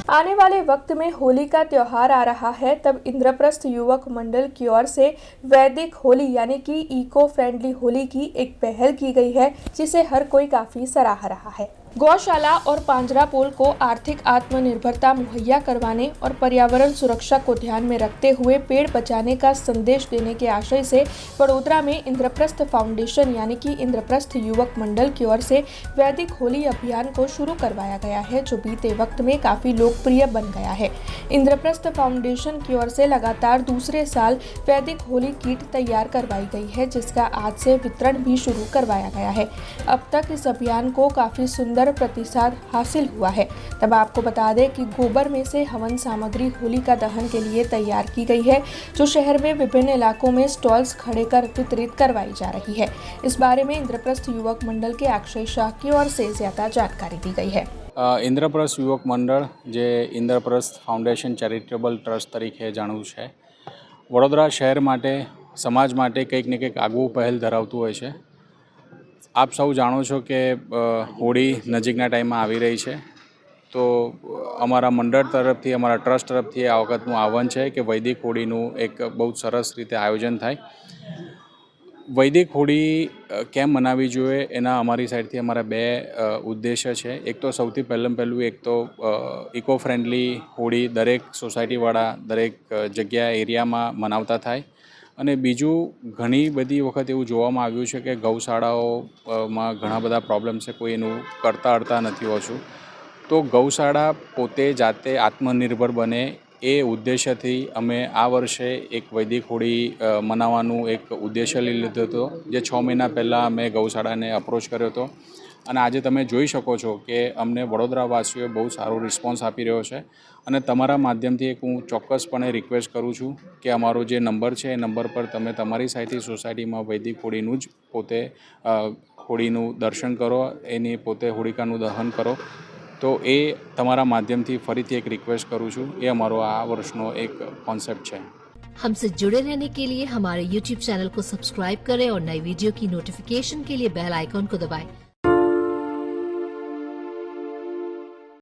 आने वाले वक्त में होली का त्योहार आ रहा है, तब इंद्रप्रस्थ युवक मंडल की ओर से वैदिक होली यानी कि इको फ्रेंडली होली की एक पहल की गई है, जिसे हर कोई काफी सराह रहा है। गौशाला और पांजरापोल को आर्थिक आत्मनिर्भरता मुहैया करवाने और पर्यावरण सुरक्षा को ध्यान में रखते हुए पेड़ बचाने का संदेश देने के आशय से वडोदरा में इंद्रप्रस्थ फाउंडेशन यानी कि इंद्रप्रस्थ युवक मंडल की ओर से वैदिक होली अभियान को शुरू करवाया गया है, जो बीते वक्त में काफी लोकप्रिय बन गया है। इंद्रप्रस्थ फाउंडेशन की ओर से लगातार दूसरे साल वैदिक होली किट तैयार करवाई गई है, जिसका आज से वितरण भी शुरू करवाया गया है। अब तक इस अभियान को काफी सुंदर प्रतिसाद हासिल हुआ है। तब आपको बता दें कि गोबर में से हवन सामग्री होली का दहन के लिए तैयार की गई है, जो शहर में विभिन्न इलाकों में स्टॉल्स खड़े कर वितरित करवाई जा रही है। इस बारे में इंद्रप्रस्थ युवक मंडल के अक्षय शाह की ओर से ज्यादा जानकारी दी गई है। इंद्रप्रस्थ युवक मंडल जे इंद्रप्रस्थ फाउंडेशन चेरिटेबल ट्रस्ट तरीके जाणવું છે। વડોદરા શહેર માટે સમાજ માટે કંઈક ને કંઈક આગવું પહેલ ધરાવતું હોય છે। આપ સૌ જાણો છો કે હોળી નજીકના ટાઈમમાં આવી રહી છે, તો અમારા મંડળ તરફથી અમારા ટ્રસ્ટ તરફથી આ વખતનું આહ્વાન છે કે વૈદિક હોળીનું એક બહુ સરસ રીતે આયોજન થાય। વૈદિક હોળી કેમ મનાવવી જોઈએ એના અમારી સાઈડથી અમારા બે ઉદ્દેશ્ય છે। એક તો સૌથી પહેલું એક તો ઇકો ફ્રેન્ડલી હોળી દરેક સોસાયટીવાળા દરેક જગ્યા એરિયામાં મનાવતા થાય, અને બીજું ઘણી બધી વખત એવું જોવામાં આવ્યું છે કે ગૌશાળાઓમાં ઘણા બધા પ્રોબ્લેમ છે, કોઈ એનું કરતા અડતા નથી હોતું। તો ગૌશાળા પોતે જાતે આત્મનિર્ભર બને એ ઉદ્દેશ્યથી અમે આ વર્ષે એક વૈદિક હોળી મનાવવાનું એક ઉદ્દેશ્ય લઈ લીધો હતો, જે 6 મહિના પહેલાં અમે ગૌશાળાને અપ્રોચ કર્યો હતો, અને આજે તમે જોઈ શકો છો કે અમને વડોદરાવાસીઓએ બહુ સારો રિસ્પોન્સ આપી રહ્યો છે। અને તમારા માધ્યમથી એક હું ચોક્કસપણે રિક્વેસ્ટ કરું છું કે અમારો જે નંબર છે એ નંબર પર તમે તમારી સાઈડથી સોસાયટીમાં વૈદિક હોળીનું જ પોતે હોળીનું દર્શન કરો, એની પોતે હોળિકાનું દહન કરો। તો એ તમારા માધ્યમથી ફરીથી એક રિક્વેસ્ટ કરું છું। એ અમારો આ વર્ષનો એક કોન્સેપ્ટ છે। हमसे जुड़े रहने के लिए हमारे YouTube चैनल को सब्सक्राइब करें और नई वीडियो की नोटिफिकेशन के लिए बेल आइकॉन को दबाएं।